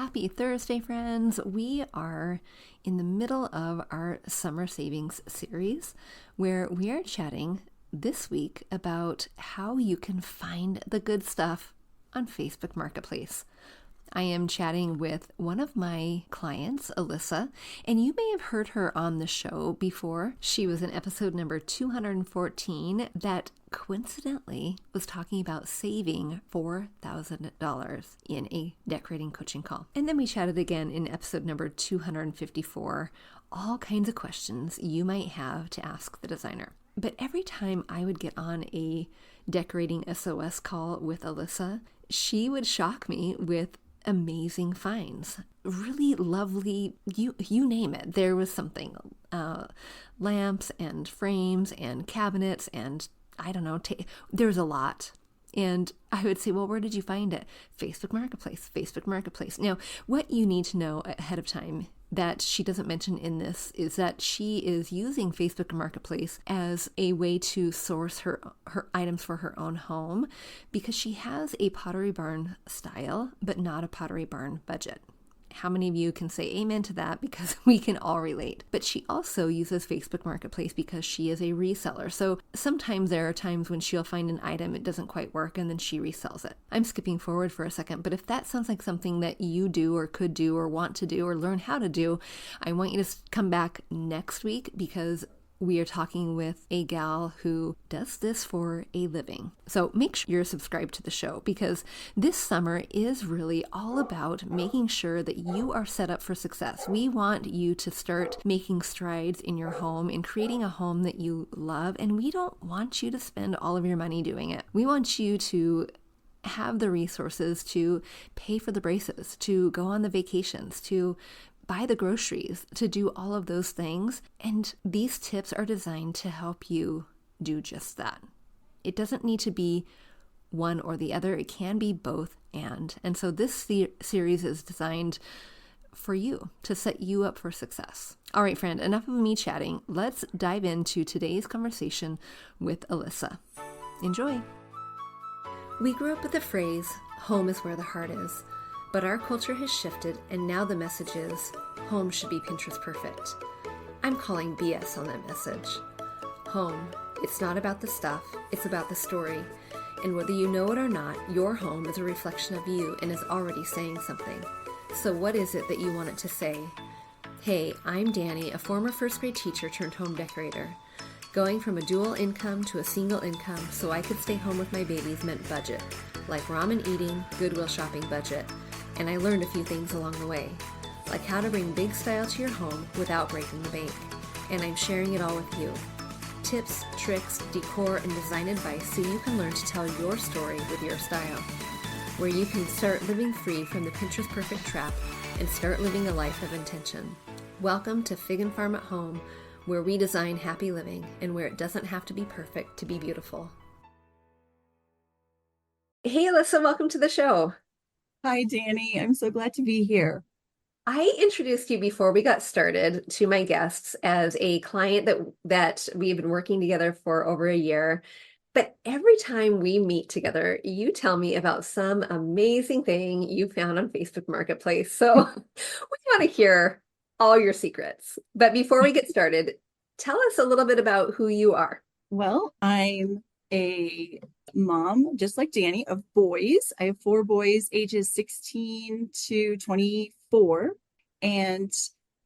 Happy Thursday, friends. We are in the middle of our summer savings series where we are chatting this week about how you can find the good stuff on Facebook Marketplace. I am chatting with one of my clients, Alissa, and you may have heard her on the show before. She was in episode number 214 that coincidentally was talking about saving $4,000 in a decorating coaching call. And then we chatted again in episode number 254, all kinds of questions you might have to ask the designer. But every time I would get on a Decorating SOS call with Alissa, she would shock me with amazing finds, really lovely, you name it. There was something, lamps and frames and cabinets and I don't know, there's a lot. And I would say, well, where did you find it? Facebook Marketplace, Facebook Marketplace. Now, what you need to know ahead of time that she doesn't mention in this is that she is using Facebook Marketplace as a way to source her items for her own home because she has a Pottery Barn style, but not a Pottery Barn budget. How many of you can say amen to that? Because we can all relate. But she also uses Facebook Marketplace because she is a reseller. So sometimes there are times when she'll find an item, it doesn't quite work, and then she resells it. I'm skipping forward for a second, but if that sounds like something that you do or could do or want to do or learn how to do, I want you to come back next week because we are talking with a gal who does this for a living. So make sure you're subscribed to the show because this summer is really all about making sure that you are set up for success. We want you to start making strides in your home and creating a home that you love. And we don't want you to spend all of your money doing it. We want you to have the resources to pay for the braces, to go on the vacations, to buy the groceries, to do all of those things. And these tips are designed to help you do just that. It doesn't need to be one or the other. It can be both and. And so this series is designed for you to set you up for success. All right, friend, enough of me chatting. Let's dive into today's conversation with Alissa. Enjoy. We grew up with the phrase, home is where the heart is. But our culture has shifted, and now the message is, home should be Pinterest perfect. I'm calling BS on that message. Home, it's not about the stuff, it's about the story. And whether you know it or not, your home is a reflection of you and is already saying something. So what is it that you want it to say? Hey, I'm Dani, a former first grade teacher turned home decorator. Going from a dual income to a single income so I could stay home with my babies meant budget, like ramen eating, Goodwill shopping budget. And I learned a few things along the way, like how to bring big style to your home without breaking the bank. And I'm sharing it all with you. Tips, tricks, decor, and design advice so you can learn to tell your story with your style. Where you can start living free from the Pinterest perfect trap and start living a life of intention. Welcome to Fig and Farm at Home, where we design happy living and where it doesn't have to be perfect to be beautiful. Hey, Alissa, welcome to the show. Hi, Dani. I'm so glad to be here. I introduced you before we got started to my guests as a client that we've been working together for over a year. But every time we meet together, you tell me about some amazing thing you found on Facebook Marketplace. So we want to hear all your secrets. But before we get started, tell us a little bit about who you are. Well, I'm a mom, just like Dani, of boys. I have 4 boys, ages 16 to 24, and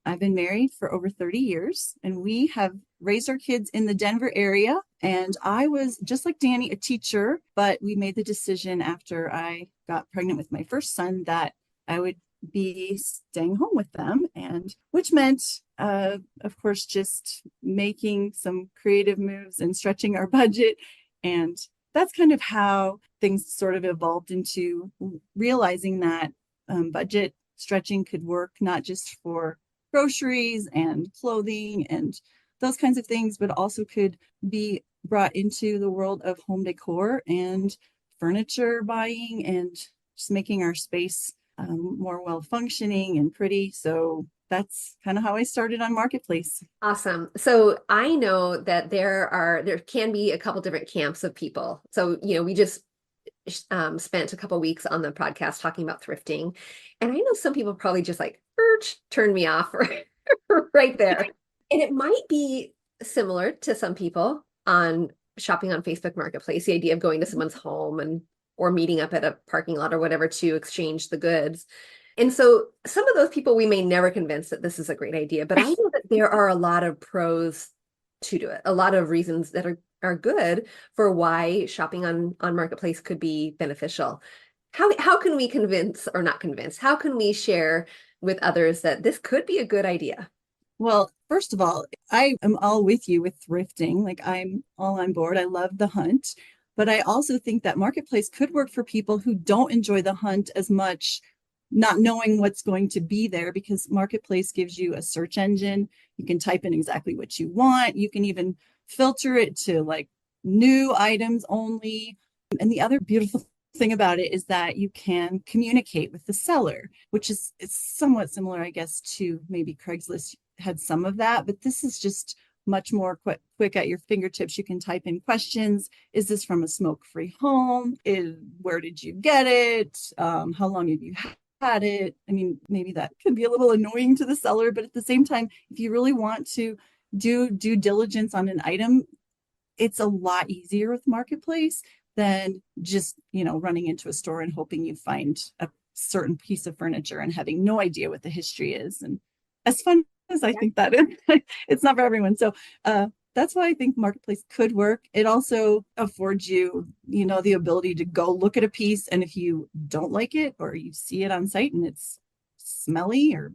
I've been married for over 30 years, and we have raised our kids in the Denver area. And I was, just like Dani, a teacher, but we made the decision after I got pregnant with my first son that I would be staying home with them, and which meant of course just making some creative moves and stretching our budget. And that's kind of how things sort of evolved into realizing that budget stretching could work not just for groceries and clothing and those kinds of things, but also could be brought into the world of home decor and furniture buying and just making our space more well functioning and pretty. So that's kind of how I started on Marketplace. Awesome. So I know that there can be a couple different camps of people. So, we just spent a couple weeks on the podcast talking about thrifting. And I know some people probably just like turned me off right there. And it might be similar to some people on shopping on Facebook Marketplace, the idea of going to someone's home and or meeting up at a parking lot or whatever to exchange the goods. And so some of those people we may never convince that this is a great idea, but I know that there are a lot of pros to do it, a lot of reasons that are good for why shopping on Marketplace could be beneficial. How can we convince or not convince? How can we share with others that this could be a good idea? Well, first of all, I am all with you with thrifting. Like I'm all on board. I love the hunt, but I also think that marketplace could work for people who don't enjoy the hunt as much, not knowing what's going to be there, because marketplace gives you a search engine. You can type in exactly what you want. You can even filter it to like new items only. And the other beautiful thing about it is that you can communicate with the seller, which is it's somewhat similar, I guess, to maybe Craigslist had some of that, but this is just much more quick at your fingertips. You can type in questions. Is this from a smoke-free home? Where did you get it? How long have you had it? I mean, maybe that can be a little annoying to the seller, but at the same time, if you really want to do due diligence on an item, it's a lot easier with Marketplace than just, running into a store and hoping you find a certain piece of furniture and having no idea what the history is. And as fun as I think that is, it's not for everyone. So that's why I think Marketplace could work. It also affords you, the ability to go look at a piece. And if you don't like it or you see it on site and it's smelly or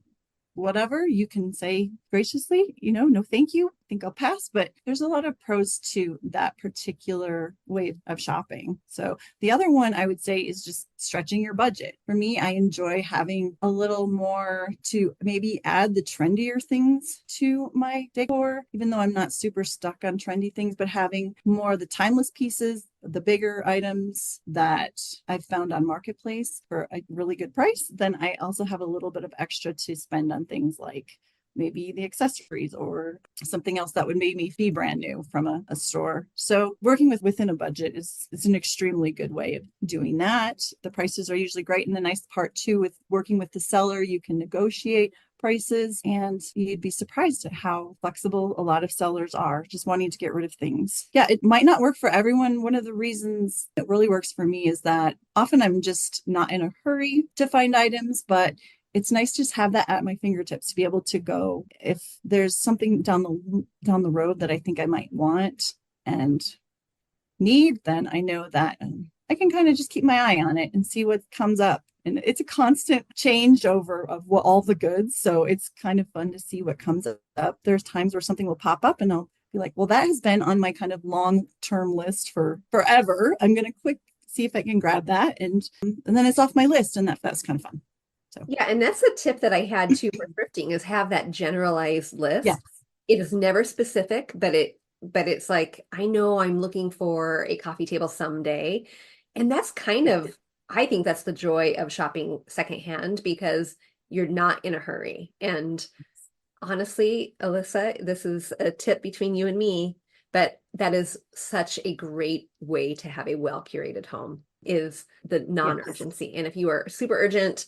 whatever, you can say graciously, no, thank you. I think I'll pass. But there's a lot of pros to that particular way of shopping. So the other one I would say is just stretching your budget. For me, I enjoy having a little more to maybe add the trendier things to my decor, even though I'm not super stuck on trendy things, but having more of the timeless pieces, the bigger items that I've found on Marketplace for a really good price. Then I also have a little bit of extra to spend on things like maybe the accessories or something else that would make me feel brand new from a store. So working within a budget is an extremely good way of doing that. The prices are usually great. And the nice part too, with working with the seller, you can negotiate prices, and you'd be surprised at how flexible a lot of sellers are just wanting to get rid of things. Yeah, it might not work for everyone. One of the reasons it really works for me is that often I'm just not in a hurry to find items, but it's nice to just have that at my fingertips to be able to go if there's something down the road that I think I might want and need, then I know that I can kind of just keep my eye on it and see what comes up. And it's a constant changeover of what all the goods. So it's kind of fun to see what comes up. There's times where something will pop up and I'll be like, well, that has been on my kind of long-term list for forever. I'm going to quick see if I can grab that. And then it's off my list, and that's kind of fun. So Yeah, and that's a tip that I had too for thrifting is have that generalized yeah, list. It is never specific, but it's like I know I'm looking for a coffee table someday. And that's kind yeah, of I think that's the joy of shopping secondhand because you're not in a hurry. And honestly, Alissa, this is a tip between you and me, but that is such a great way to have a well-curated home is the yes, non-urgency. And if you are super urgent,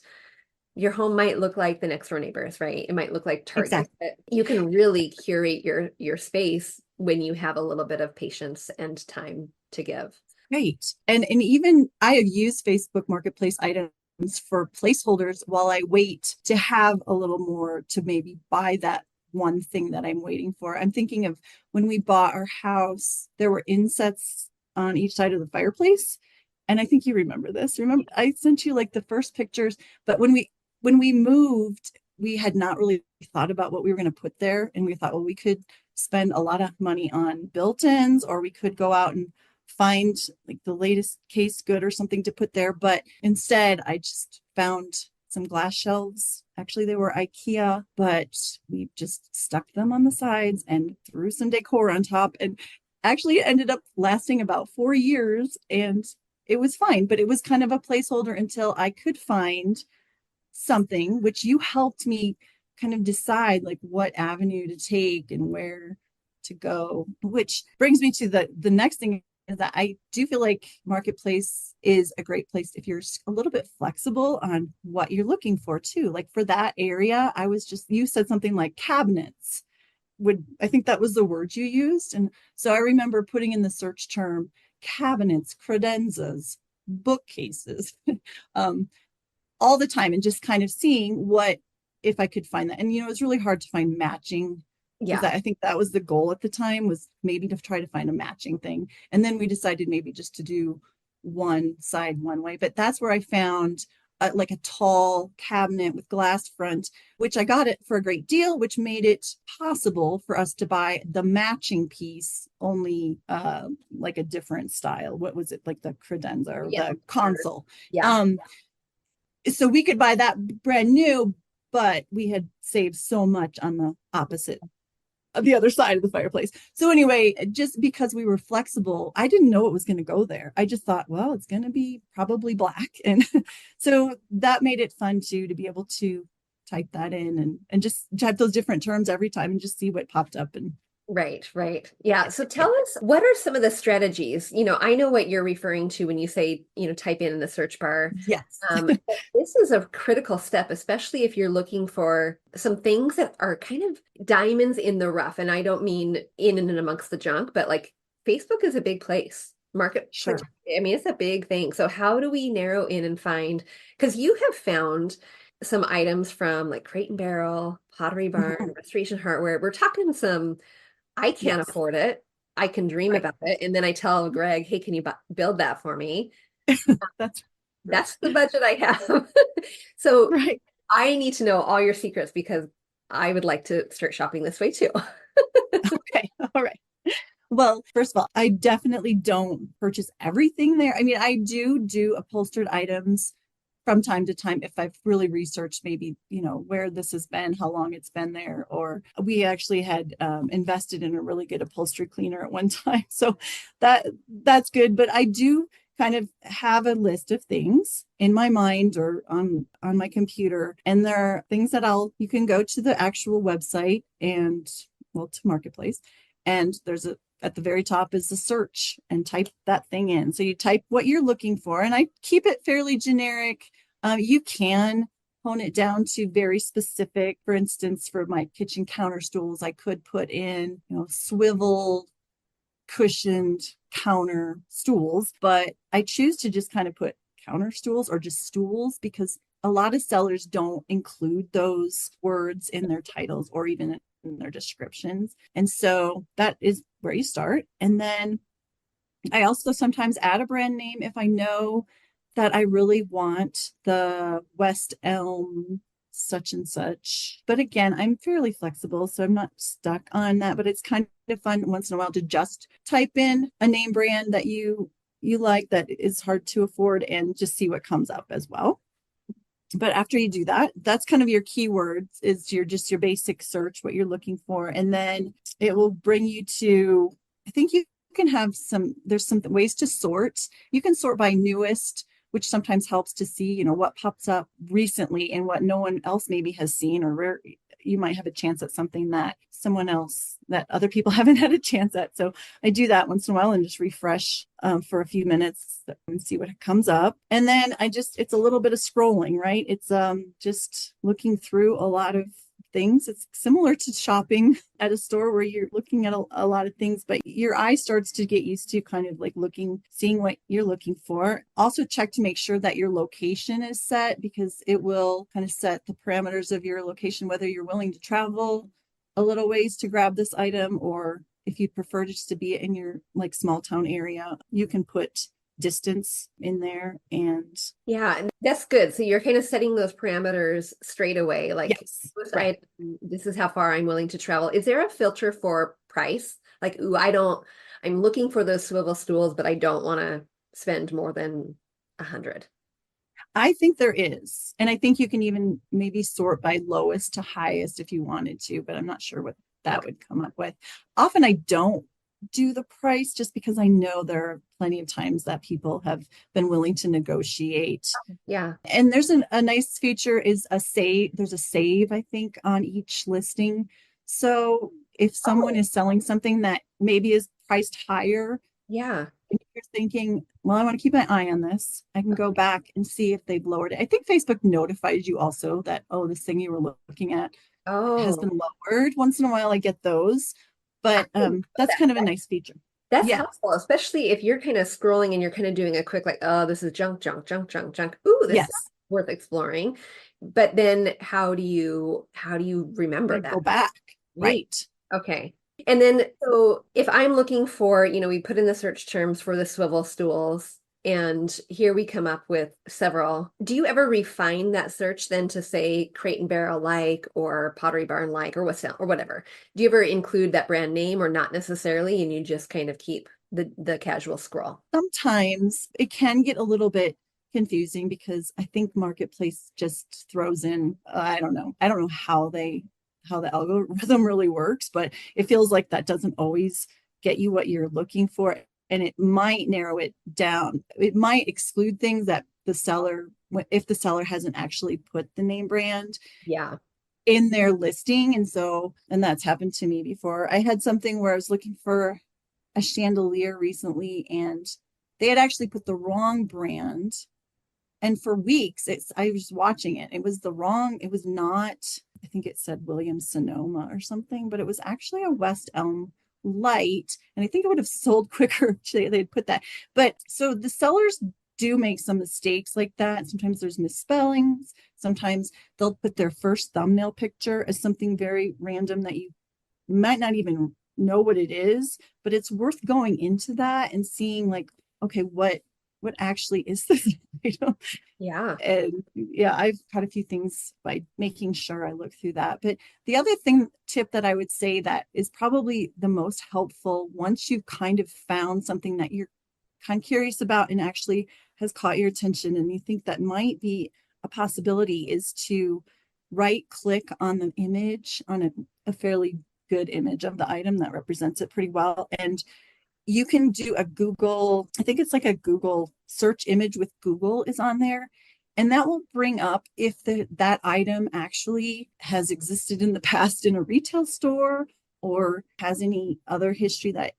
your home might look like the next door neighbors, right? It might look like Target, exactly. but you can really curate your space when you have a little bit of patience and time to give. Right. And even I have used Facebook Marketplace items for placeholders while I wait to have a little more to maybe buy that one thing that I'm waiting for. I'm thinking of when we bought our house, there were insets on each side of the fireplace. And I think you remember this. Remember, I sent you like the first pictures, but when we moved, we had not really thought about what we were going to put there. And we thought, well, we could spend a lot of money on built-ins, or we could go out and find like the latest case good or something to put there. But instead, I just found some glass shelves. Actually, they were IKEA, but we just stuck them on the sides and threw some decor on top. And actually, it ended up lasting about 4 years, and it was fine. But it was kind of a placeholder until I could find something, which you helped me kind of decide like what avenue to take and where to go, which brings me to the next thing is that I do feel like Marketplace is a great place if you're a little bit flexible on what you're looking for too. Like for that area, you said something like cabinets. I think that was the word you used. And so I remember putting in the search term cabinets, credenzas, bookcases, um, all the time, and just kind of seeing what if I could find that. And it's really hard to find matching, because Yeah. I think that was the goal at the time, was maybe to try to find a matching thing. And then we decided maybe just to do one side one way. But that's where I found like a tall cabinet with glass front, which I got it for a great deal, which made it possible for us to buy the matching piece, only like a different style. What was it, like the credenza or Yeah. the console? Yeah. Um, so we could buy that brand new, but we had saved so much on the opposite of the other side of the fireplace. So anyway, just because we were flexible, I didn't know it was going to go there. I just thought, well, it's going to be probably black. And so that made it fun too, to be able to type that in and just type those different terms every time and just see what popped up. And Right, right. Yeah. So tell us, what are some of the strategies? I know what you're referring to when you say, type in the search bar. yes. But this is a critical step, especially if you're looking for some things that are kind of diamonds in the rough. And I don't mean in and amongst the junk, but like Facebook is a big place. Sure. I mean, it's a big thing. So how do we narrow in and find, because you have found some items from like Crate and Barrel, Pottery Barn, Restoration Hardware. We're talking some, I can't Yes. afford it. I can dream Right. about it. And then I tell Greg, hey, can you build that for me? That's right. That's the budget I have. So Right. I need to know all your secrets because I would like to start shopping this way too. Okay. All right. Well, first of all, I definitely don't purchase everything there. I mean, I do upholstered items from time to time if I've really researched maybe, where this has been, how long it's been there, or we actually had invested in a really good upholstery cleaner at one time. So that's good. But I do kind of have a list of things in my mind or on my computer. And there are things that you can go to the actual website and, well, to Marketplace. And at the very top is the search, and type that thing in. So you type what you're looking for, and I keep it fairly generic. You can hone it down to very specific. For instance, for my kitchen counter stools, I could put in, swivel cushioned counter stools, but I choose to just kind of put counter stools or just stools, because a lot of sellers don't include those words in their titles or even in their descriptions. And so that is where you start. And then I also sometimes add a brand name if I know that I really want the West Elm such and such. But again, I'm fairly flexible, so I'm not stuck on that. But it's kind of fun once in a while to just type in a name brand that you like that is hard to afford, and just see what comes up as well. But after you do that, that's kind of your keywords, is your basic search, what you're looking for. And then it will bring you to, I think you can have there's some ways to sort. You can sort by newest, which sometimes helps to see, what pops up recently and what no one else maybe has seen, or where you might have a chance at something that other people haven't had a chance at. So I do that once in a while and just refresh for a few minutes and see what comes up. And then it's a little bit of scrolling, right? It's just looking through a lot of things. It's similar to shopping at a store where you're looking at a lot of things, but your eye starts to get used to kind of like seeing what you're looking for. Also check to make sure that your location is set, because it will kind of set the parameters of your location, whether you're willing to travel a little ways to grab this item, or if you prefer just to be in your like small town area, you can put distance in there. And Yeah, and that's good. So you're kind of setting those parameters straight away. Like, yes, right. this is how far I'm willing to travel. Is there a filter for price? Like, ooh, I'm looking for those swivel stools, but I don't want to spend more than 100. I think there is. And I think you can even maybe sort by lowest to highest if you wanted to, but I'm not sure what that Okay. would come up with. Often I don't do the price, just because I know there are plenty of times that people have been willing to negotiate. Yeah. And there's a nice feature, is a save. There's a save, I think, on each listing. So if someone Oh, is selling something that maybe is priced higher, yeah. and you're thinking, well, I want to keep an eye on this, I can go back and see if they've lowered it. I think Facebook notifies you also that, oh, this thing you were looking at has Oh, been lowered. Once in a while, I get those, I but didn't know that's that. kind of a nice feature. That's Yeah. helpful, especially if you're kind of scrolling and you're kind of doing a quick like, oh, this is junk, junk, junk, junk, junk. Ooh, this is Yes. worth exploring. But then how do you remember Gotta that? go back. Right. Right. Okay. And then, so if I'm looking for, we put in the search terms for the swivel stools, and here we come up with several. Do you ever refine that search then to say Crate and Barrel like, or Pottery Barn like, or or whatever? Do you ever include that brand name, or not necessarily, and you just kind of keep the casual scroll? Sometimes it can get a little bit confusing because I think Marketplace just throws in, I don't know how the algorithm really works, but it feels like that doesn't always get you what you're looking for. And it might narrow it down. It might exclude things that the seller, if the seller hasn't actually put the name brand Yeah. in their listing. And so, and that's happened to me before. I had something where I was looking for a chandelier recently, and they had actually put the wrong brand. And for weeks, I was watching it. It was the wrong, it was not, I think it said Williams Sonoma or something, but it was actually a West Elm light. And I think it would have sold quicker if they'd put that. But so the sellers do make some mistakes like that. Sometimes there's misspellings. Sometimes they'll put their first thumbnail picture as something very random that you might not even know what it is, but it's worth going into that and seeing like, okay, what actually is this item? Yeah. And yeah, I've caught a few things by making sure I look through that. But the other thing tip that I would say that is probably the most helpful once you've kind of found something that you're kind of curious about and actually has caught your attention and you think that might be a possibility is to right click on the image on a fairly good image of the item that represents it pretty well. And you can do a Google, I think it's like a Google search image with Google is on there. And that will bring up if that item actually has existed in the past in a retail store or has any other history, that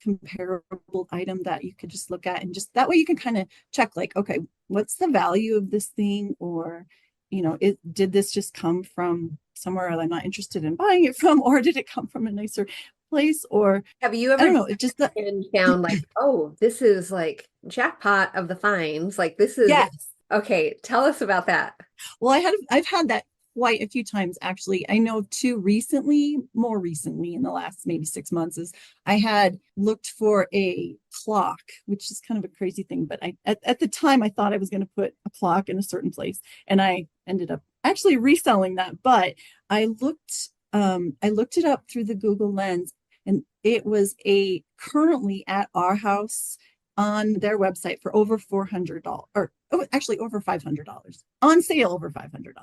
comparable item that you could just look at, and just that way you can kind of check like, okay, what's the value of this thing? Or, did this just come from somewhere I'm not interested in buying it from, or did it come from a nicer place? Or Have you I ever don't know, it just that. and found like, oh, this is like jackpot of the finds. Like this is Yes. okay. Tell us about that. Well, I've had that quite a few times actually. I know too recently, more recently in the last maybe 6 months, is I had looked for a clock, which is kind of a crazy thing, but at the time I thought I was going to put a clock in a certain place, and I ended up actually reselling that. But I looked it up through the Google Lens, and it was a currently at our house on their website for over $400, or actually over $500 on sale, over $500.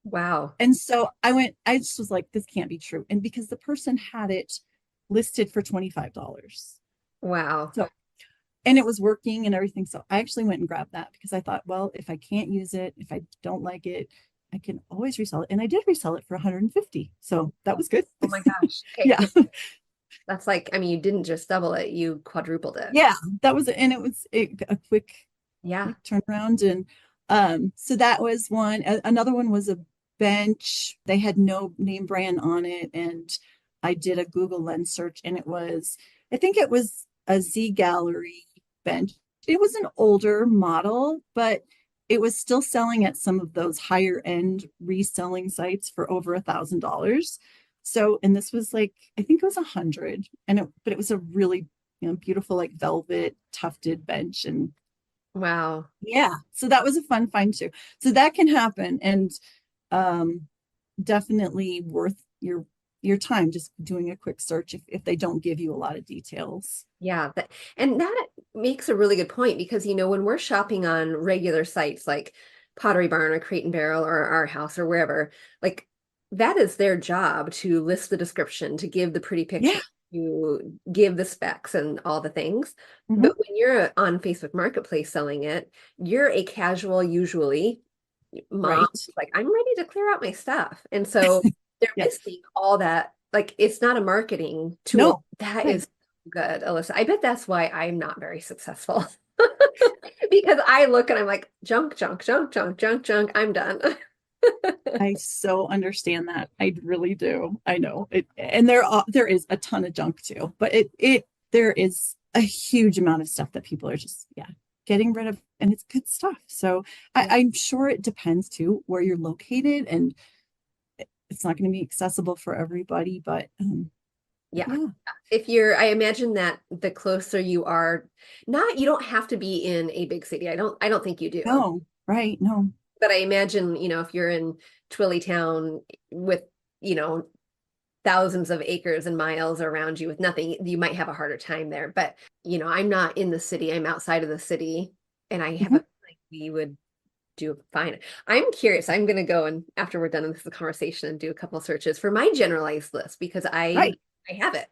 Wow. And so I just was like, this can't be true. And because the person had it listed for $25. Wow. So, and it was working and everything. So I actually went and grabbed that because I thought, well, if I can't use it, if I don't like it, I can always resell it. And I did resell it for 150. So that was good. Oh my gosh. Okay. Yeah. That's like, I mean, you didn't just double it, you quadrupled it. Yeah. That was it. And it was a Yeah. quick turnaround. And so that was one. Another one was a bench. They had no name brand on it. And I did a Google Lens search, and I think it was a Z Gallery bench. It was an older model, but it was still selling at some of those higher end reselling sites for over $1,000. So, and this was like, I think it was 100, but it was a really, beautiful, like velvet tufted bench. And Wow. yeah, so that was a fun find too. So that can happen, and um, definitely worth your time just doing a quick search if they don't give you a lot of details. Yeah, and that makes a really good point because when we're shopping on regular sites like Pottery Barn or Crate and Barrel or Our House or wherever, like that is their job to list the description, to give the pretty Yeah. picture, to give the specs and all the things. Mhm. But when you're on Facebook Marketplace selling it, you're a casual, usually mom, Right. like I'm ready to clear out my stuff. And so they're Yeah. missing all that. Like it's not a marketing tool. No. That Right. is Good, Alyssa. I bet that's why I'm not very successful. Because I look and I'm like, junk, junk, junk, junk, junk, junk. I'm done. I so understand that. I really do. I know it, and there is a ton of junk too, but there is a huge amount of stuff that people are just getting rid of, and it's good stuff. So Yeah. I'm sure it depends too where you're located, and it's not going to be accessible for everybody, but Yeah. yeah. If you're, I imagine that the closer you are, not, you don't have to be in a big city. I don't think you do. No, right, no. But I imagine, if you're in Twilly Town with, you know, thousands of acres and miles around you with nothing, you might have a harder time there. But, I'm not in the city, I'm outside of the city, and I have Mhm. a feeling we would do fine. I'm curious. I'm going to go and after we're done with the conversation and do a couple searches for my generalized list because I Right. I have it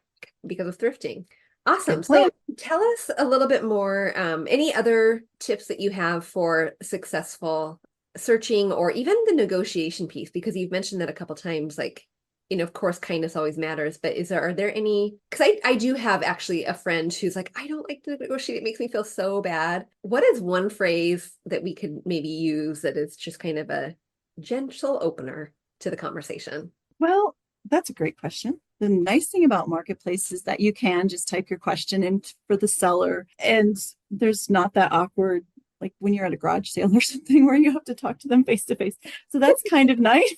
because of thrifting. Awesome. Good plan. So tell us a little bit more, any other tips that you have for successful searching or even the negotiation piece, because you've mentioned that a couple times, like, of course, kindness always matters, but are there any, because I do have actually a friend who's like, I don't like to negotiate. It makes me feel so bad. What is one phrase that we could maybe use that is just kind of a gentle opener to the conversation? Well, that's a great question. The nice thing about Marketplace is that you can just type your question in for the seller, and there's not that awkward, like when you're at a garage sale or something where you have to talk to them face to face. So that's kind of nice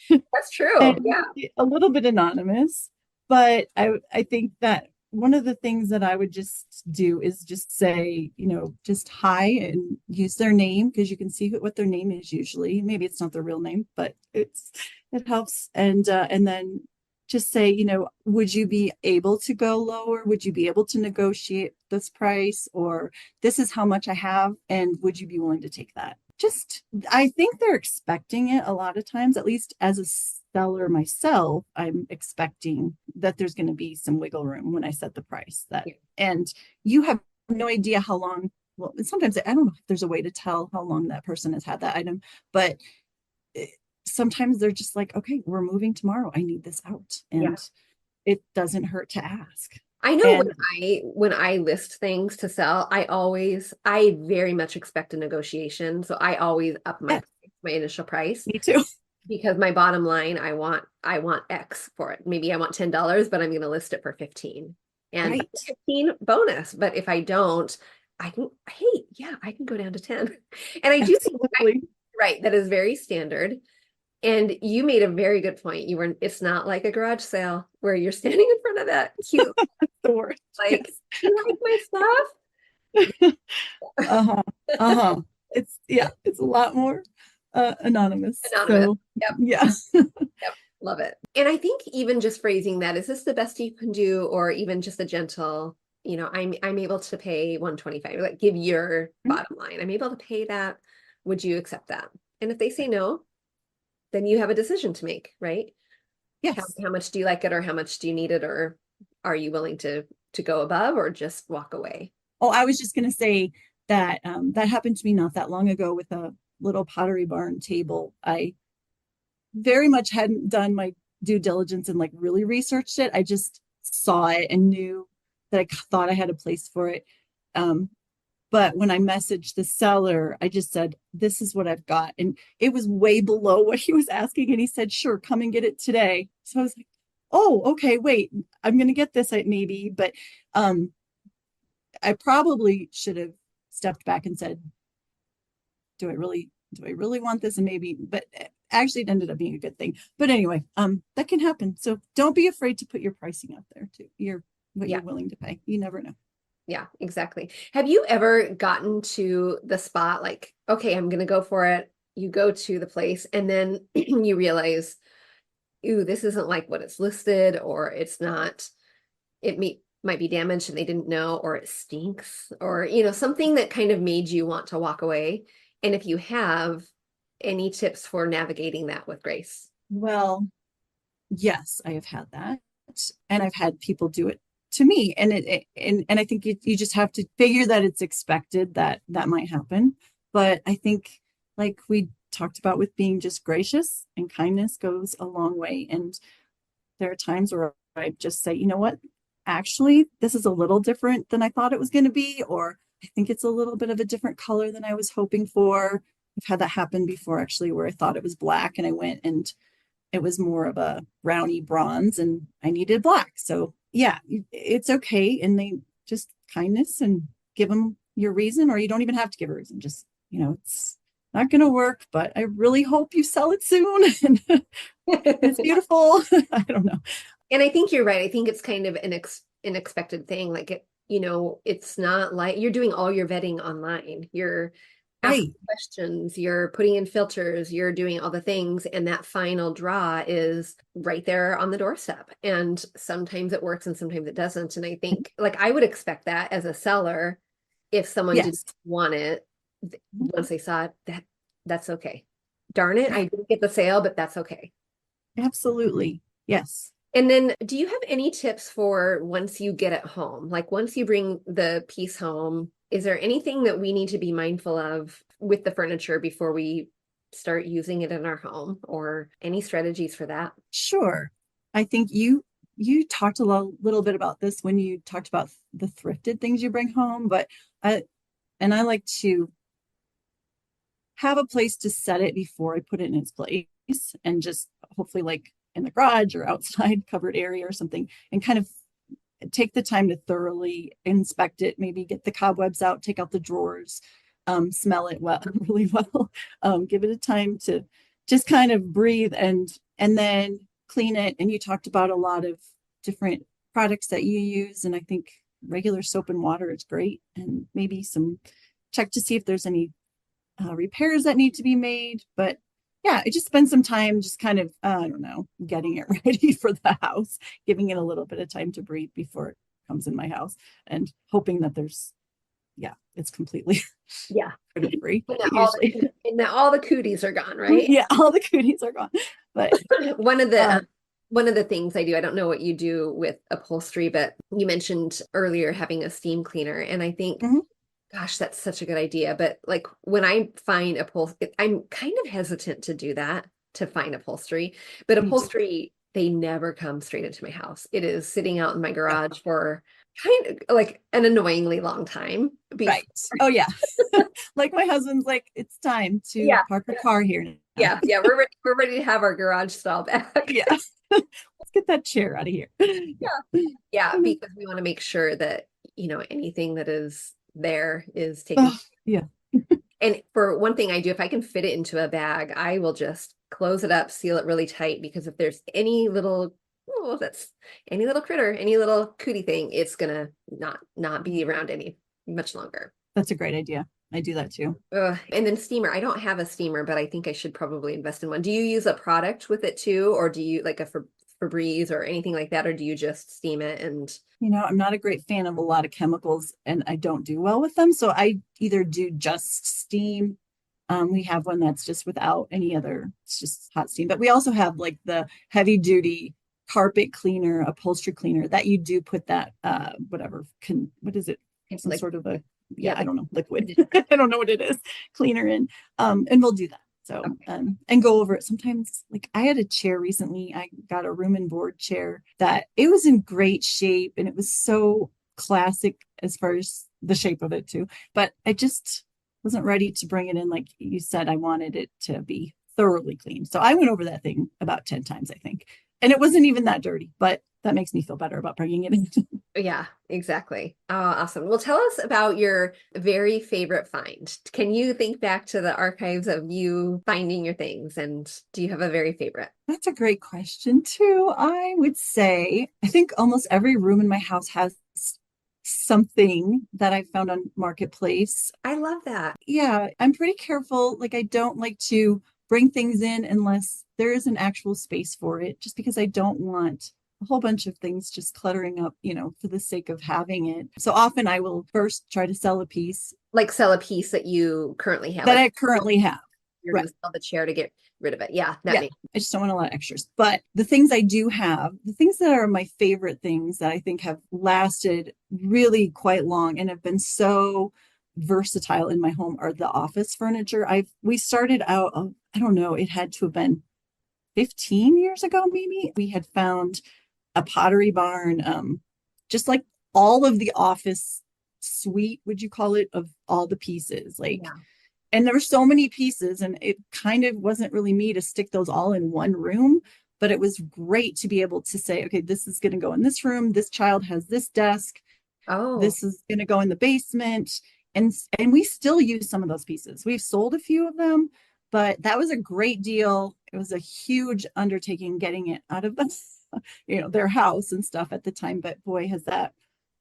That's true. and Yeah. a little bit anonymous. But I think that one of the things that I would just do is just say, just hi and use their name because you can see what their name is usually. Maybe it's not their real name, but it helps. And then just say, would you be able to go lower? Would you be able to negotiate this price? Or this is how much I have, and would you be willing to take that? Just, I think they're expecting it a lot of times, at least as a seller myself, I'm expecting that there's going to be some wiggle room when I set the price that, Yeah. and you have no idea how long. Well, sometimes I don't know if there's a way to tell how long that person has had that item, but sometimes they're just like, okay, we're moving tomorrow. I need this out. Yeah. And it doesn't hurt to ask. I know And when I list things to sell, I very much expect a negotiation. So I always up yeah, my initial price me too. because my bottom line, I want X for it. Maybe I want $10, but I'm going to list it for 15. And Right. 15 bonus. But if I don't, hey, yeah, I can go down to 10. And I do think Absolutely. right, that is very standard. And you made a very good point. It's not like a garage sale where you're standing in front of that cute, The worst. like, Yes. you like my stuff? Uh-huh. Uh-huh. It's a lot more anonymous. Anonymous. So Yep. yeah. Yep. Love it. And I think even just phrasing that, is this the best you can do? Or even just a gentle, I'm able to pay 125, like give your bottom line. I'm able to pay that. Would you accept that? And if they say no, then you have a decision to make, right? How, Yes. how much do you like it or how much do you need it? Or are you willing to go above or just walk away? Oh, I was just gonna say that that happened to me not that long ago with a little Pottery Barn table. I very much hadn't done my due diligence and like really researched it. I just saw it and knew that I thought I had a place for it. Um, but when I messaged the seller, I just said, this is what I've got. And it was way below what he was asking. And he said, sure, come and get it today. So I was like, oh, okay, wait, I'm going to get this maybe. But um, I probably should have stepped back and said, do I really want this? And maybe, but actually it ended up being a good thing. But anyway, that can happen. So don't be afraid to put your pricing out there too. What Yeah. you're willing to pay. You never know. Yeah, exactly. Have you ever gotten to the spot like, okay, I'm gonna go for it. You go to the place and then you realize, ooh, this isn't like what it's listed, or it's not, might be damaged and they didn't know, or it stinks, or something that kind of made you want to walk away. And if you have any tips for navigating that with grace? Well, yes, I have had that. And I've had people do it to me. And I think you just have to figure that it's expected that that might happen. But I think like we talked about with being just gracious, and kindness goes a long way. And there are times where I just say, you know what? actually, this is a little different than I thought it was going to be, or I think it's a little bit of a different color than I was hoping for. I've had that happen before, actually, where I thought it was black and I went and it was more of a brownie bronze and I needed black. So yeah, it's okay. And they just kindness and give them your reason, or you don't even have to give a reason. Just, it's not going to work, but I really hope you sell it soon. And it's beautiful. I don't know. And I think you're right. I think it's kind of an unexpected thing. Like it's not like you're doing all your vetting online. You're asking Right. questions, you're putting in filters, you're doing all the things, and that final draw is right there on the doorstep. And sometimes it works and sometimes it doesn't. And I think like I would expect that as a seller, if someone didn't Yes. want it, once they saw it, that's okay. Darn it, I didn't get the sale, but that's okay. Absolutely. Yes. And then do you have any tips for once you get it home? Like once you bring the piece home, is there anything that we need to be mindful of with the furniture before we start using it in our home, or any strategies for that? Sure. I think you talked a little bit about this when you talked about the thrifted things you bring home, but I I like to have a place to set it before I put it in its place, and just hopefully like in the garage or outside covered area or something, and kind of take the time to thoroughly inspect it, maybe get the cobwebs out, take out the drawers, smell it well, really well, give it a time to just kind of breathe, and then clean it. And you talked about a lot of different products that you use, and I think regular soap and water is great, and maybe some check to see if there's any repairs that need to be made. But yeah, I just spend some time just kind of, I don't know, getting it ready for the house, giving it a little bit of time to breathe before it comes in my house, and hoping that it's completely Yeah. free And that all usually. and that all the cooties are gone, right? Yeah, all the cooties are gone. But One of the um, one of the things I do, I don't know what you do with upholstery, but you mentioned earlier having a steam cleaner, and I think, mhm, gosh, that's such a good idea. But like when I find upholstery, I'm kind of hesitant to do that, to find upholstery. But me too. upholstery, they never come straight into my house. It is sitting out in my Yeah, garage for kind of like an annoyingly long time before. right. Oh yeah. Like my husband's like, it's time to Yeah, park a car here now. yeah, we're ready to have our garage stall back. Yeah. Let's get that chair out of here. Yeah. Yeah, because we want to make sure that, anything that is there is taken. Oh, yeah. And for one thing I do, if I can fit it into a bag, I will just close it up, seal it really tight, because if there's any little, oh, that's any little critter, any little cootie thing, it's gonna not be around any much longer. That's a great idea. I do that too. And then steamer. I don't have a steamer, but I think I should probably invest in one. Do you use a product with it too, or do you like a Febreze or anything like that, or do you just steam it and I'm not a great fan of a lot of chemicals, and I don't do well with them. So I either do just steam. We have one that's just without any other, it's just hot steam. But we also have like the heavy duty carpet cleaner, upholstery cleaner that you do put that what is it? Some like, sort of a, yeah, yeah, I don't know, liquid. I don't know what it is, cleaner in. And we'll do that. So, okay. and go over it. Sometimes, like I had a chair recently, I got a room and board chair that it was in great shape and it was so classic as far as the shape of it too. But I just wasn't ready to bring it in. Like you said, I wanted it to be thoroughly clean. So I went over that thing about 10 times, I think. And it wasn't even that dirty, but that makes me feel better about bringing it in. Yeah, exactly. Oh, awesome. Well, tell us about your very favorite find. Can you think back to the archives of you finding your things, and do you have a very favorite? That's a great question, too. I would say, I think almost every room in my house has something that I found on Marketplace. I love that. Yeah, I'm pretty careful. Like, I don't like to bring things in unless there is an actual space for it, just because I don't want a whole bunch of things just cluttering up, for the sake of having it. So often I will first try to sell a piece Like sell a piece that you currently have. that Like I currently have. you're Right. going to sell the chair to get rid of it. Yeah, that Yeah, makes I just don't want a lot of extras. But the things I do have, the things that are my favorite things that I think have lasted really quite long and have been so versatile in my home are the office furniture. We started out, I don't know, it had to have been 15 years ago, maybe. We had found a Pottery Barn just like all of the office suite, would you call it, of all the pieces. Like, Yeah. and there were so many pieces, and it kind of wasn't really me to stick those all in one room, but it was great to be able to say, okay, this is going to go in this room. This child has this desk. Oh, This is going to go in the basement. And we still use some of those pieces. We've sold a few of them, but that was a great deal. It was a huge undertaking getting it out of the, their house and stuff at the time. But boy, has that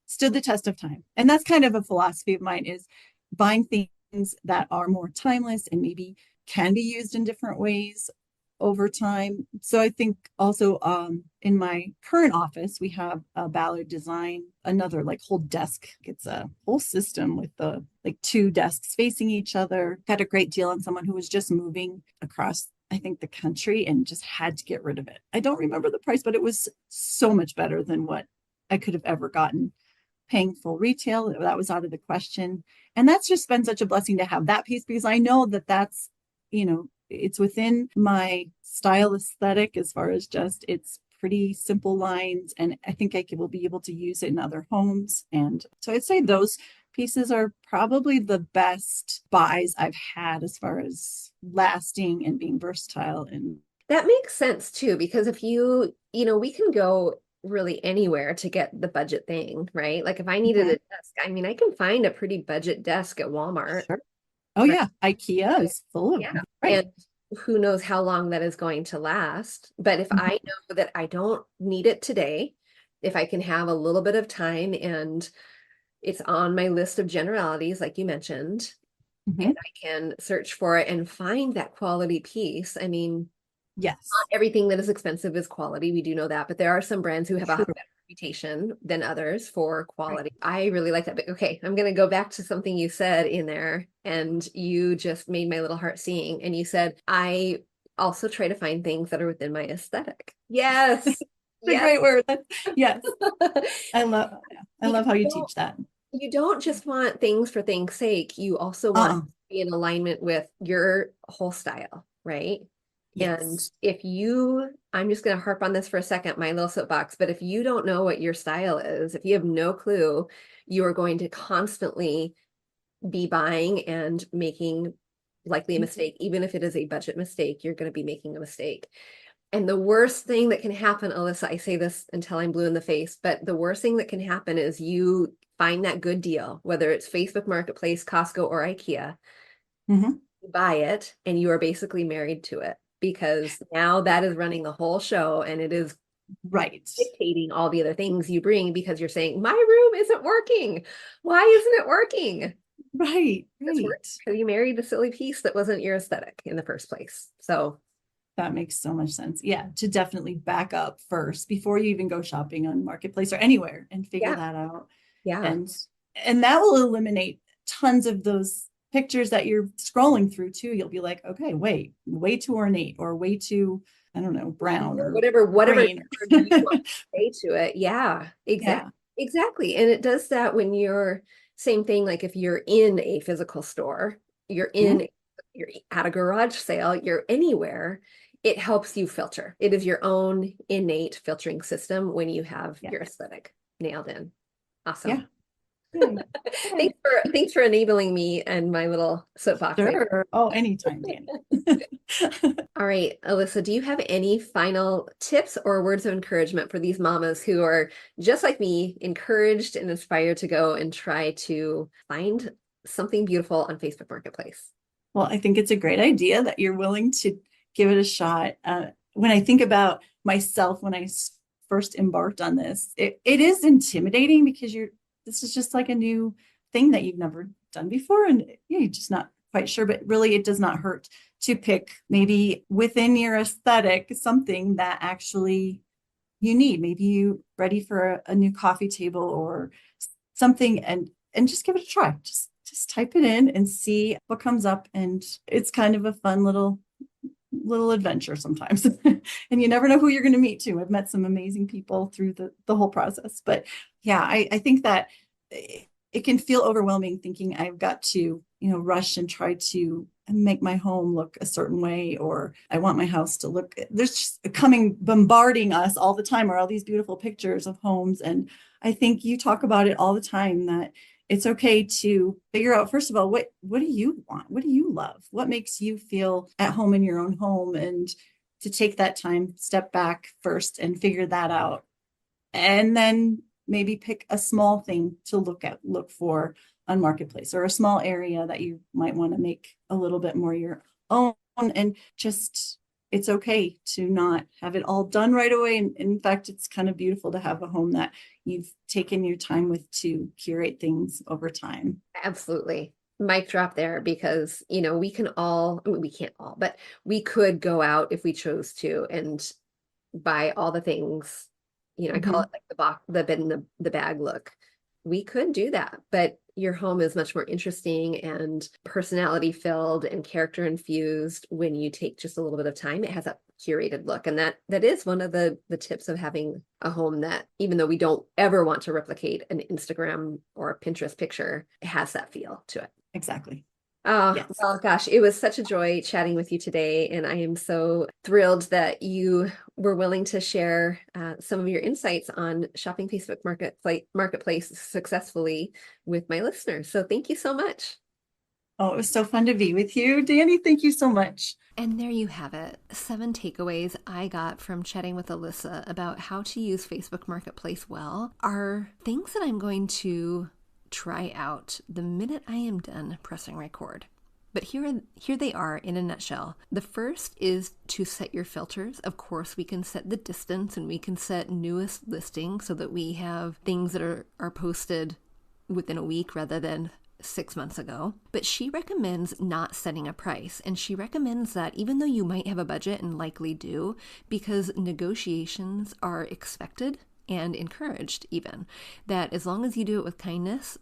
stood the test of time. And that's kind of a philosophy of mine, is buying things that are more timeless and maybe can be used in different ways over time. So I think also in my current office, we have a Ballard design, another like whole desk. It's a whole system with the like two desks facing each other. Got a great deal on someone who was just moving across, I think, the country and just had to get rid of it. I don't remember the price, but it was so much better than what I could have ever gotten paying full retail. That was out of the question. And that's just been such a blessing to have that piece, because I know that that's, it's within my style aesthetic, as far as just it's pretty simple lines. And I think will be able to use it in other homes. And so I'd say those pieces are probably the best buys I've had as far as lasting and being versatile. And that makes sense too, because if we can go really anywhere to get the budget thing, right? Like if I needed a Mhm. desk, I mean, I can find a pretty budget desk at Walmart, Sure. Oh right? yeah, IKEA is full of Yeah. them. Right. And who knows how long that is going to last. But if I Mhm. know that I don't need it today, if I can have a little bit of time and it's on my list of generalities, like you mentioned, and Mhm. I can search for it and find that quality piece. I mean, not Yes. everything that is expensive is quality. We do know that, but there are some brands who have a True. better reputation than others for Right. quality. I really like that. But okay, I'm going to go back to something you said in there, and you just made my little heart sing. And you said, I also try to find things that are within my aesthetic. Yes. It's a Yes. great word. Yes. I love I Because love how you teach that. you don't just want things for things' sake. You also want to Uh-uh. be in alignment with your whole style, right? And Yes. I'm just going to harp on this for a second, my little soapbox, but if you don't know what your style is, if you have no clue, you are going to constantly be buying and making likely a mistake. Even if it is a budget mistake, you're going to be making a mistake. And the worst thing that can happen, Alissa, I say this until I'm blue in the face, but the worst thing that can happen is you find that good deal, whether it's Facebook Marketplace, Costco, or IKEA, Hmm. buy it, and you are basically married to it because now that is running the whole show and it is Right. dictating all the other things you bring because you're saying, my room isn't working. Why isn't it working? Right. It's working Right. because you married the silly piece that wasn't your aesthetic in the first place. So, That makes so much sense. Yeah, to definitely back up first before you even go shopping on Marketplace or anywhere and figure yeah, that out. yeah. And that will eliminate tons of those pictures that you're scrolling through too. You'll be like, okay, wait, way too ornate or way too, I don't know, brown Or or whatever green. word you want to say to it. Yeah, Yeah. exactly. And it does that when you're same thing, like if you're in a physical store, Mhm. you're at a garage sale, you're anywhere, it helps you filter. It is your own innate filtering system when you have Yeah. your aesthetic nailed in. Yeah. Awesome. Yay. Yay. Thanks for enabling me and my little soapbox there. Sure. Oh, anytime, Dani. All right, Alissa, do you have any final tips or words of encouragement for these mamas who are just like me, encouraged and inspired to go and try to find something beautiful on Facebook Marketplace? Well, I think it's a great idea that you're willing to give it a shot. When I think about myself, when first embarked on this, it is intimidating because this is just like a new thing that you've never done before. And you're just not quite sure, but really it does not hurt to pick maybe within your aesthetic something that actually you need. Maybe you ready for a new coffee table or something, and just give it a try. Just type it in and see what comes up. And it's kind of a fun little adventure sometimes. And you never know who you're going to meet too. I've met some amazing people through the whole process. But yeah, I think that it can feel overwhelming thinking I've got to, rush and try to make my home look a certain way, or I want my house to look, there's just bombarding us all the time are all these beautiful pictures of homes. And I think you talk about it all the time that it's okay to figure out, first of all, what do you want? What do you love? What makes you feel at home in your own home? And to take that time, step back first and figure that out. And then maybe pick a small thing to look for on Marketplace, or a small area that you might want to make a little bit more your own. And just, it's okay to not have it all done right away. And in fact, it's kind of beautiful to have a home that you've taken your time with to curate things over time. Absolutely. Mic drop there because, we can all, I mean, we can't all, but we could go out if we chose to and buy all the things. I call Mhm. it like the box, the bed in the bag look. We could do that, but your home is much more interesting and personality filled and character infused when you take just a little bit of time. It has a curated look, and that is one of the tips of having a home that, even though we don't ever want to replicate an Instagram or a Pinterest picture, it has that feel to it. Exactly. Oh, Yes. well, gosh, it was such a joy chatting with you today, and I am so thrilled that you were willing to share some of your insights on shopping Facebook Marketplace successfully with my listeners. So thank you so much. Oh, it was so fun to be with you, Dani. Thank you so much. And there you have it. 7 takeaways I got from chatting with Alissa about how to use Facebook Marketplace well are things that I'm going to try out the minute I am done pressing record. But here they are in a nutshell. The first is to set your filters. Of course, we can set the distance and we can set newest listing so that we have things that are posted within a week rather than 6 months ago. But she recommends not setting a price. And she recommends that even though you might have a budget and likely do, because negotiations are expected and encouraged, even, that as long as you do it with kindness,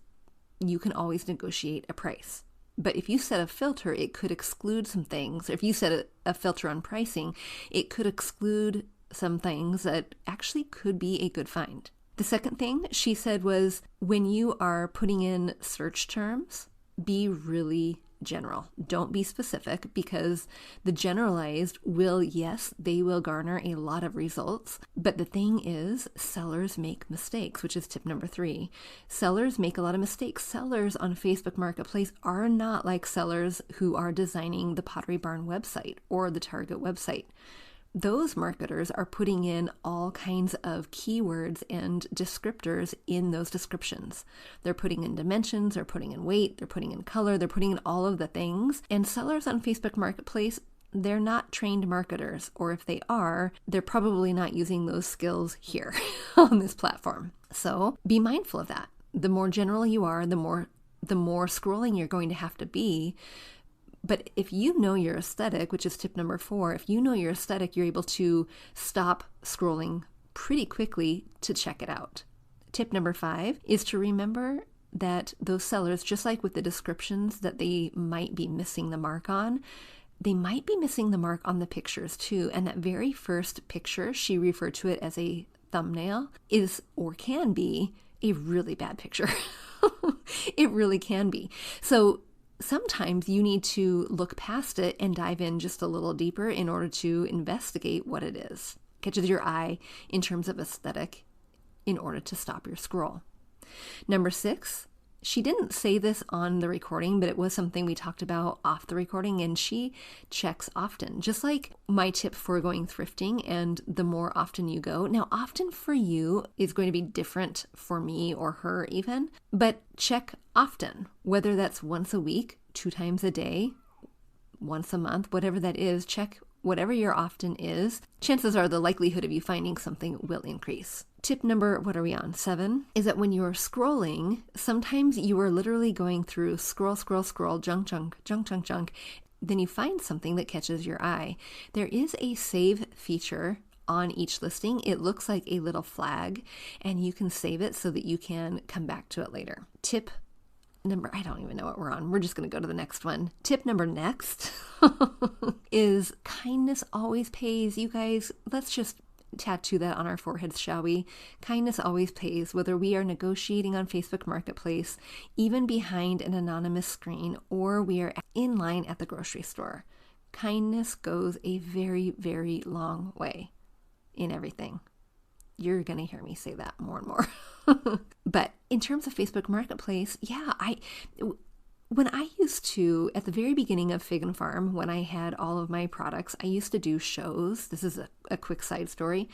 you can always negotiate a price. But if you set a filter, it could exclude some things. If you set a filter on pricing, it could exclude some things that actually could be a good find. The second thing she said was, when you are putting in search terms, be really general. Don't be specific, because the generalized will, yes, they will garner a lot of results. But the thing is, sellers make mistakes, which is tip number 3. Sellers make a lot of mistakes. Sellers on Facebook Marketplace are not like sellers who are designing the Pottery Barn website or the Target website. Those marketers are putting in all kinds of keywords and descriptors in those descriptions. They're putting in dimensions, they're putting in weight, they're putting in color, they're putting in all of the things. And sellers on Facebook Marketplace, they're not trained marketers, or if they are, they're probably not using those skills here on this platform. So be mindful of that. The more general you are, the more scrolling you're going to have to be. But if you know your aesthetic, which is tip number 4, if you know your aesthetic, you're able to stop scrolling pretty quickly to check it out. Tip number 5 is to remember that those sellers, just like with the descriptions that they might be missing the mark on, they might be missing the mark on the pictures too. And that very first picture, she referred to it as a thumbnail, is or can be a really bad picture. It really can be. So sometimes you need to look past it and dive in just a little deeper in order to investigate what it is. Catches your eye in terms of aesthetic in order to stop your scroll. Number 6, she didn't say this on the recording, but it was something we talked about off the recording, and she checks often. Just like my tip for going thrifting, and the more often you go. Now, often for you is going to be different for me or her even, but check often, whether that's once a week, 2 times a day, once a month, whatever that is. Check whatever your often is. Chances are the likelihood of you finding something will increase. Tip number, what are we on? 7, is that when you're scrolling, sometimes you are literally going through scroll, junk. Then you find something that catches your eye. There is a save feature on each listing. It looks like a little flag, and you can save it so that you can come back to it later. Tip number, I don't even know what we're on. We're just going to go to the next one. Tip number next is kindness always pays. You guys, let's just tattoo that on our foreheads, shall we? Kindness always pays, whether we are negotiating on Facebook Marketplace, even behind an anonymous screen, or we are in line at the grocery store. Kindness goes a very, very long way in everything. You're going to hear me say that more and more. But in terms of Facebook Marketplace, when I used to, at the very beginning of Fig and Farm, when I had all of my products, I used to do shows. This is a quick side story.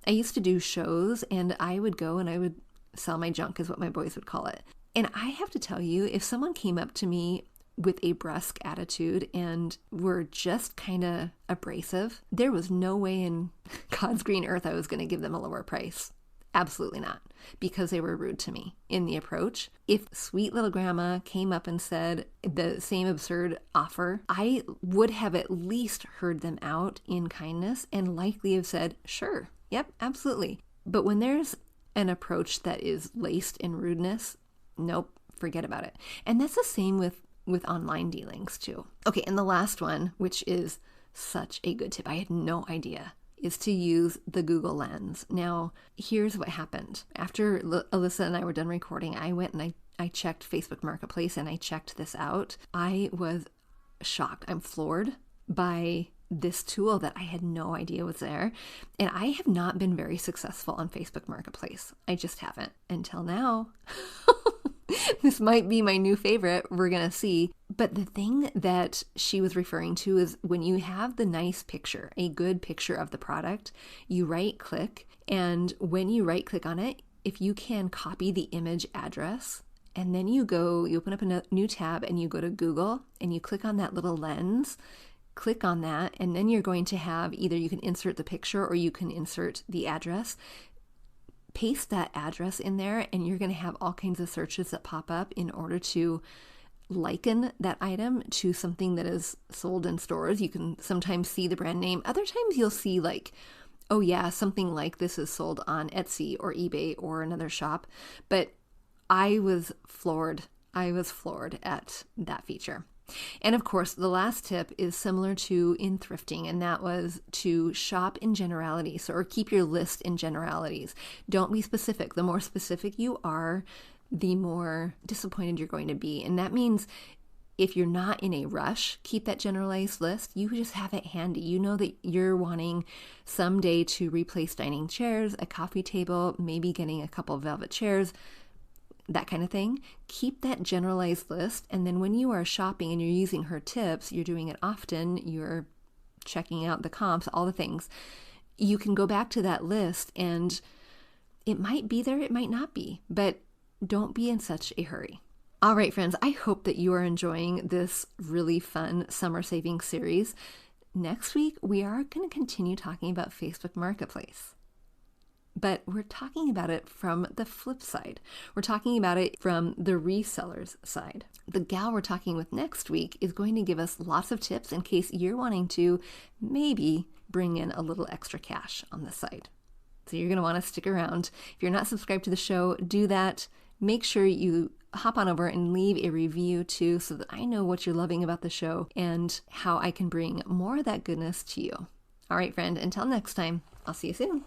I used to do shows, and I would go and I would sell my junk, is what my boys would call it. And I have to tell you, if someone came up to me with a brusque attitude and were just kind of abrasive, there was no way in God's green earth I was going to give them a lower price. Absolutely not, because they were rude to me in the approach. If sweet little grandma came up and said the same absurd offer, I would have at least heard them out in kindness and likely have said, sure, yep, absolutely. But when there's an approach that is laced in rudeness, nope, forget about it. And that's the same with online dealings too. Okay, and the last one, which is such a good tip, I had no idea, is to use the Google Lens. Now, here's what happened. After Alissa and I were done recording, I went and I checked Facebook Marketplace and I checked this out. I was shocked. I'm floored by this tool that I had no idea was there. And I have not been very successful on Facebook Marketplace. I just haven't until now. This might be my new favorite. We're going to see. But the thing that she was referring to is when you have the nice picture, a good picture of the product, you right click. And when you right click on it, if you can copy the image address, and then you open up a new tab and you go to Google and you click on that little lens, click on that, and then you're going to have either you can insert the picture or you can insert the address. Paste that address in there and you're going to have all kinds of searches that pop up in order to liken that item to something that is sold in stores. You can sometimes see the brand name. Other times you'll see like, oh yeah, something like this is sold on Etsy or eBay or another shop. But I was floored. I was floored at that feature. And of course, the last tip is similar to in thrifting, and that was to shop in generalities, or keep your list in generalities. Don't be specific. The more specific you are, the more disappointed you're going to be. And that means if you're not in a rush, keep that generalized list. You just have it handy. You know that you're wanting someday to replace dining chairs, a coffee table, maybe getting a couple of velvet chairs, that kind of thing. Keep that generalized list. And then when you are shopping and you're using her tips, you're doing it often, you're checking out the comps, all the things, you can go back to that list and it might be there, it might not be, but don't be in such a hurry. All right, friends, I hope that you are enjoying this really fun summer savings series. Next week, we are going to continue talking about Facebook Marketplace. But we're talking about it from the flip side. We're talking about it from the reseller's side. The gal we're talking with next week is going to give us lots of tips in case you're wanting to maybe bring in a little extra cash on the side. So you're going to want to stick around. If you're not subscribed to the show, do that. Make sure you hop on over and leave a review too, so that I know what you're loving about the show and how I can bring more of that goodness to you. All right, friend, until next time, I'll see you soon.